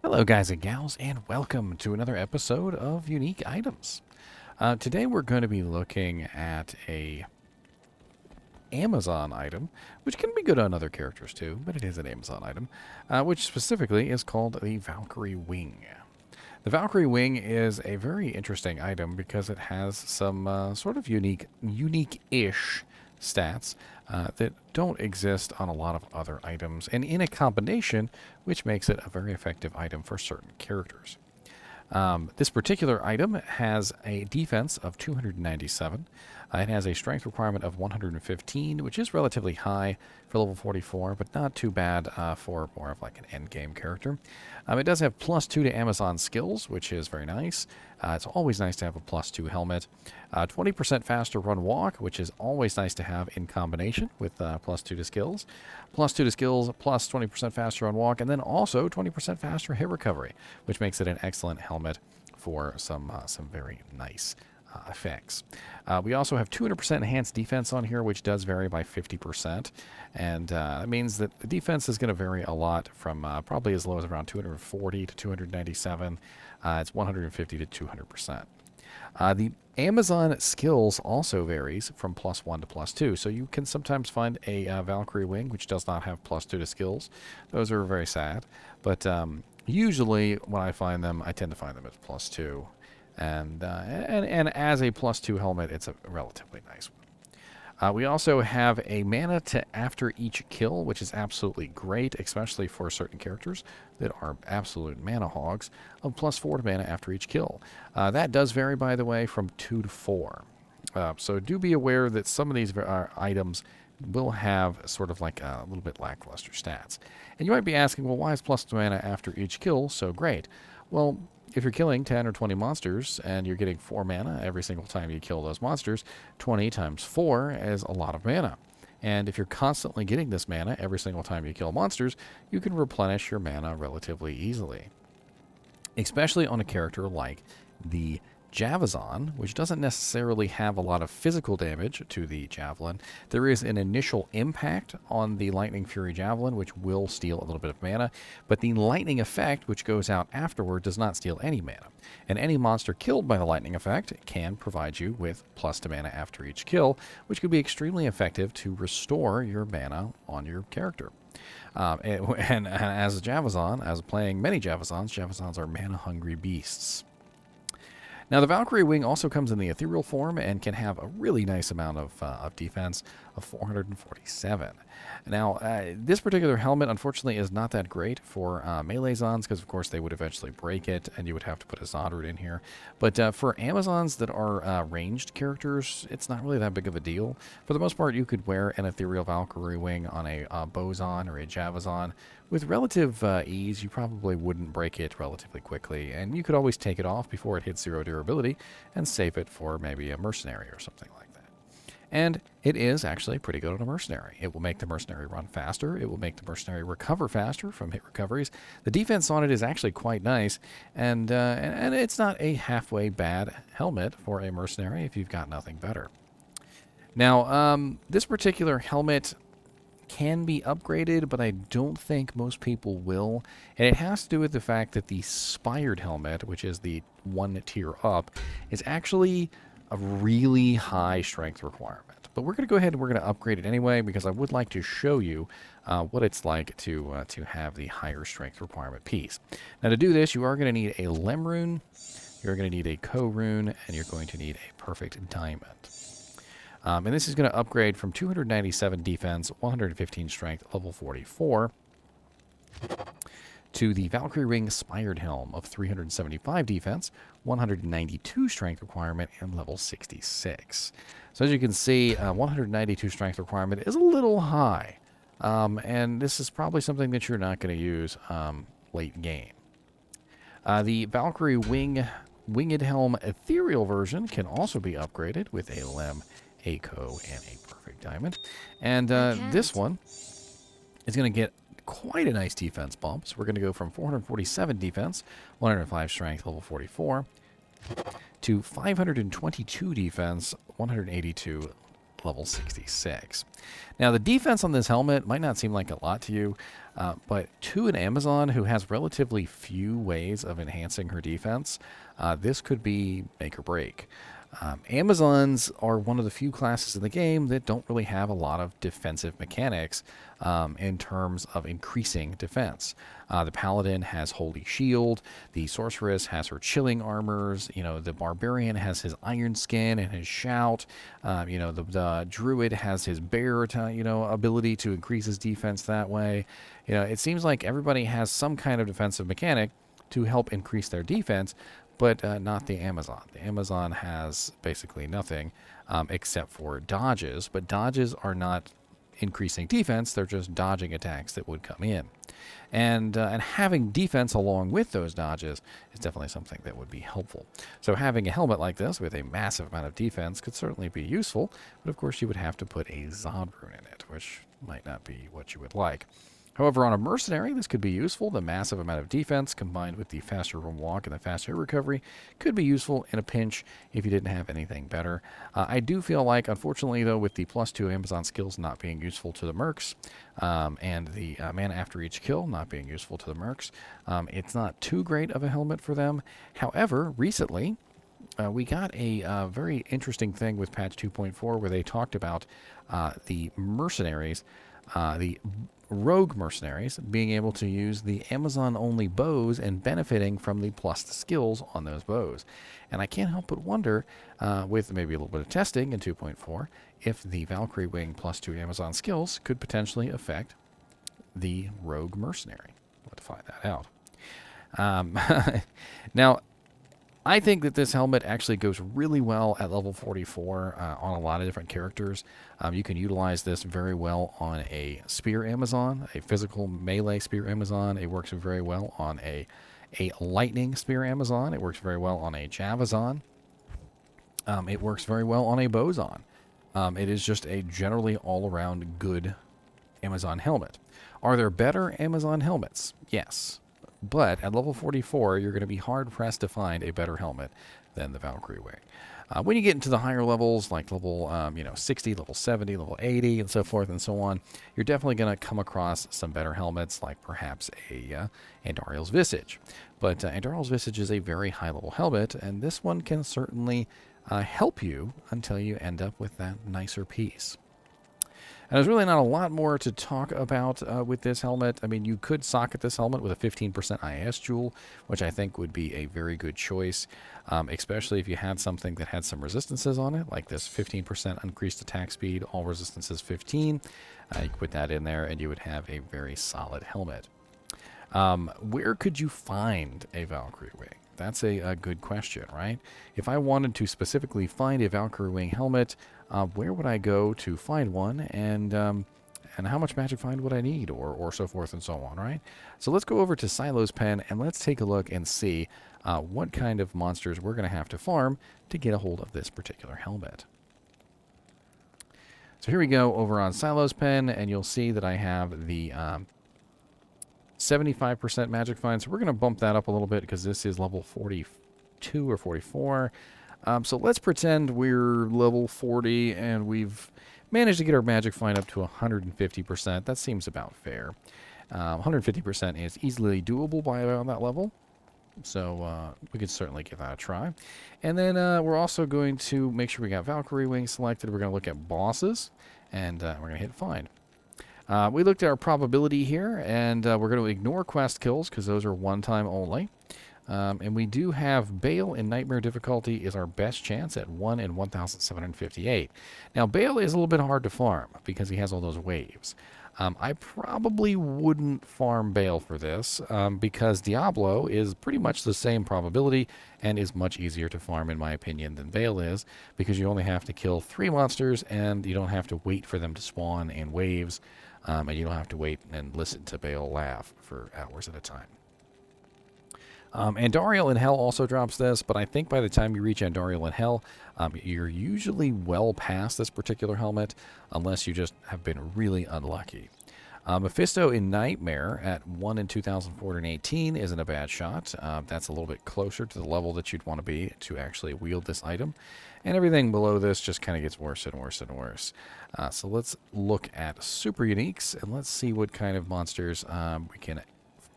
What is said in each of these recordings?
Hello guys and gals, and welcome to another episode of Unique Items. Today we're going to be looking at a Amazon item, which can be good on other characters too, but it is an Amazon item, which specifically is called the Valkyrie Wing. The Valkyrie Wing is a very interesting item because it has some sort of unique-ish stats that don't exist on a lot of other items, and in a combination, which makes it a very effective item for certain characters. This particular item has a defense of 297. It has a strength requirement of 115, which is relatively high for level 44, but not too bad for more of like an endgame character. It does have +2 to Amazon skills, which is very nice. It's always nice to have a +2 helmet. 20% faster run walk, which is always nice to have in combination with +2 to skills. +2 to skills, plus 20% faster run walk, and then also 20% faster hit recovery, which makes it an excellent helmet for some very nice effects. We also have 200% enhanced defense on here, which does vary by 50%. And that means that the defense is going to vary a lot from probably as low as around 240 to 297. It's 150 to 200%. The Amazon skills also varies from +1 to +2. So you can sometimes find a Valkyrie Wing, which does not have +2 to skills. Those are very sad. But usually when I find them, I tend to find them as +2. And as a +2 helmet, it's a relatively nice one. We also have a mana to after each kill, which is absolutely great, especially for certain characters that are absolute mana hogs, of +4 to mana after each kill. That does vary, by the way, from 2 to 4. So do be aware that some of these items will have sort of like a little bit lackluster stats. And you might be asking, well, why is +2 mana after each kill so great? Well, if you're killing 10 or 20 monsters and you're getting 4 mana every single time you kill those monsters, 20 times 4 is a lot of mana. And if you're constantly getting this mana every single time you kill monsters, you can replenish your mana relatively easily. Especially on a character like the Javazon, which doesn't necessarily have a lot of physical damage to the Javelin. There is an initial impact on the Lightning Fury Javelin, which will steal a little bit of mana, but the lightning effect, which goes out afterward, does not steal any mana. And any monster killed by the lightning effect can provide you with +2 mana after each kill, which could be extremely effective to restore your mana on your character. And as a Javazon, as playing many Javazons are mana-hungry beasts. Now, the Valkyrie Wing also comes in the ethereal form and can have a really nice amount of defense of 447. Now, this particular helmet, unfortunately, is not that great for melee Zons because, of course, they would eventually break it, and you would have to put a Zod root in here. But for Amazons that are ranged characters, it's not really that big of a deal. For the most part, you could wear an ethereal Valkyrie Wing on a Bozon or a Javazon with relative ease. You probably wouldn't break it relatively quickly, and you could always take it off before it hits 0 durability and save it for maybe a mercenary or something like that. And it is actually pretty good on a mercenary. It will make the mercenary run faster. It will make the mercenary recover faster from hit recoveries. The defense on it is actually quite nice, and it's not a halfway bad helmet for a mercenary if you've got nothing better. Now, this particular helmet can be upgraded, but I don't think most people will. And it has to do with the fact that the Spired helmet, which is the one tier up, is actually a really high strength requirement. But we're going to go ahead and we're going to upgrade it anyway, because I would like to show you what it's like to have the higher strength requirement piece. Now, to do this, you are going to need a Lem rune, you're going to need a Co rune, and you're going to need a Perfect Diamond. And this is going to upgrade from 297 defense, 115 strength, level 44, to the Valkyrie Ring Spired Helm of 375 defense, 192 strength requirement, and level 66. So as you can see, 192 strength requirement is a little high. And this is probably something that you're not going to use late game. The Valkyrie Winged Helm Ethereal version can also be upgraded with a Lem, a Co, and a Perfect Diamond. And this one is going to get quite a nice defense bump. So we're going to go from 447 defense, 105 strength, level 44, to 522 defense, 182 level 66. Now, the defense on this helmet might not seem like a lot to you, but to an Amazon who has relatively few ways of enhancing her defense, this could be make or break. Amazons are one of the few classes in the game that don't really have a lot of defensive mechanics in terms of increasing defense. The Paladin has Holy Shield, the Sorceress has her Chilling Armors, the Barbarian has his Iron Skin and his Shout, the Druid has his Bear, ability to increase his defense that way. It seems like everybody has some kind of defensive mechanic to help increase their defense, but not the Amazon. The Amazon has basically nothing except for dodges, but dodges are not increasing defense, they're just dodging attacks that would come in. And having defense along with those dodges is definitely something that would be helpful. So having a helmet like this with a massive amount of defense could certainly be useful, but of course you would have to put a Zod rune in it, which might not be what you would like. However, on a mercenary, this could be useful. The massive amount of defense combined with the faster room walk and the faster recovery could be useful in a pinch if you didn't have anything better. I do feel like, unfortunately, though, with the +2 Amazon skills not being useful to the mercs and the mana after each kill not being useful to the mercs, it's not too great of a helmet for them. However, recently, we got a very interesting thing with patch 2.4 where they talked about the mercenaries, the rogue mercenaries being able to use the Amazon-only bows and benefiting from the plus skills on those bows. And I can't help but wonder, with maybe a little bit of testing in 2.4, if the Valkyrie Wing +2 Amazon skills could potentially affect the rogue mercenary. We'll have to find that out. Now, I think that this helmet actually goes really well at level 44 on a lot of different characters. You can utilize this very well on a spear Amazon, a physical melee spear Amazon. It works very well on a lightning spear Amazon. It works very well on a Javazon. It works very well on a Bozon. It is just a generally all-around good Amazon helmet. Are there better Amazon helmets? Yes. But at level 44, you're going to be hard-pressed to find a better helmet than the Valkyrie Wing. When you get into the higher levels, like level 60, level 70, level 80, and so forth and so on, you're definitely going to come across some better helmets, like perhaps a Andariel's Visage. But Andariel's Visage is a very high-level helmet, and this one can certainly help you until you end up with that nicer piece. And there's really not a lot more to talk about with this helmet. I mean, you could socket this helmet with a 15% IS jewel, which I think would be a very good choice, especially if you had something that had some resistances on it, like this 15% increased attack speed, all resistances 15. You could put that in there, and you would have a very solid helmet. Where could you find a Valkyrie Wing? That's a good question, right? If I wanted to specifically find a Valkyrie Wing helmet, where would I go to find one, and how much magic find would I need, or so forth and so on, right? So let's go over to Silo's Pen, and let's take a look and see what kind of monsters we're going to have to farm to get a hold of this particular helmet. So here we go over on Silo's Pen, and you'll see that I have the 75% magic find, so we're going to bump that up a little bit because this is level 42 or 44. So let's pretend we're level 40 and we've managed to get our magic find up to 150%. That seems about fair. 150% is easily doable by around that level, so we could certainly give that a try. And then we're also going to make sure we got Valkyrie Wing selected. We're going to look at bosses, and we're going to hit find. We looked at our probability here, and we're going to ignore quest kills because those are one time only. And we do have Bale in Nightmare difficulty is our best chance at 1 in 1,758. Now, Bale is a little bit hard to farm because he has all those waves. I probably wouldn't farm Bale for this because Diablo is pretty much the same probability and is much easier to farm, in my opinion, than Bale is, because you only have to kill 3 monsters and you don't have to wait for them to spawn in waves, and you don't have to wait and listen to Bale laugh for hours at a time. Andariel in Hell also drops this, but I think by the time you reach Andariel in Hell, you're usually well past this particular helmet, unless you just have been really unlucky. Mephisto in Nightmare at 1 in 2,418 isn't a bad shot. That's a little bit closer to the level that you'd want to be to actually wield this item. And everything below this just kind of gets worse and worse and worse. So let's look at super uniques, and let's see what kind of monsters we can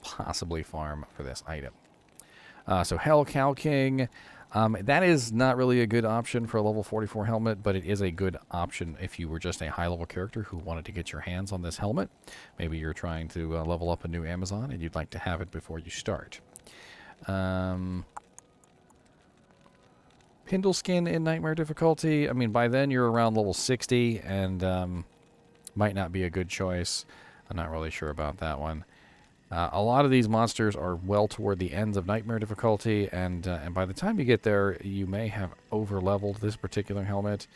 possibly farm for this item. So Hell Cow King. That is not really a good option for a level 44 helmet, but it is a good option if you were just a high-level character who wanted to get your hands on this helmet. Maybe you're trying to level up a new Amazon and you'd like to have it before you start. Pindle Skin in Nightmare difficulty. I mean, by then you're around level 60 and might not be a good choice. I'm not really sure about that one. A lot of these monsters are well toward the ends of Nightmare difficulty, and by the time you get there, you may have over-leveled this particular helmet.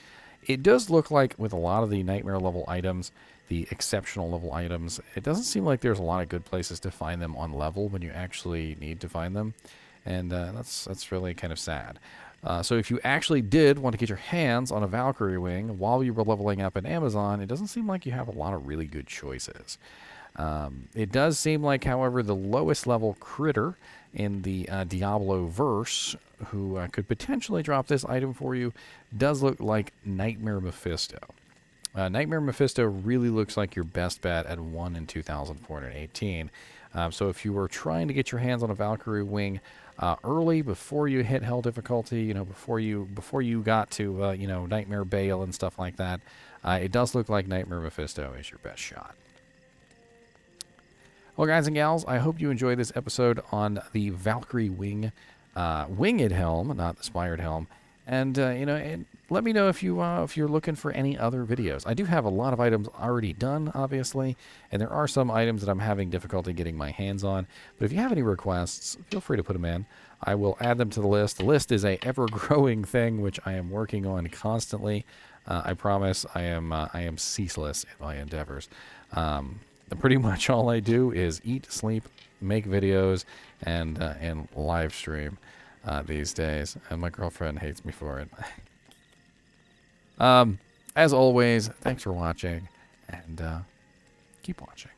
It does look like with a lot of the Nightmare level items, the exceptional level items, it doesn't seem like there's a lot of good places to find them on level when you actually need to find them, and that's really kind of sad. So if you actually did want to get your hands on a Valkyrie wing while you were leveling up in Amazon, it doesn't seem like you have a lot of really good choices. It does seem like, however, the lowest level critter in the Diablo verse who could potentially drop this item for you does look like Nightmare Mephisto. Nightmare Mephisto really looks like your best bet at 1 in 2,418. So if you were trying to get your hands on a Valkyrie wing early, before you hit Hell difficulty, you know, before you got to you know, Nightmare Bale and stuff like that, it does look like Nightmare Mephisto is your best shot. Well, guys and gals, I hope you enjoyed this episode on the Valkyrie winged helm, not the spired helm. And you know, and let me know if you're looking for any other videos. I do have a lot of items already done, obviously, and there are some items that I'm having difficulty getting my hands on. But if you have any requests, feel free to put them in. I will add them to the list. The list is a ever-growing thing, which I am working on constantly. I promise I am ceaseless in my endeavors. Pretty much all I do is eat, sleep, make videos, and live stream these days. And my girlfriend hates me for it. As always, thanks for watching, and keep watching.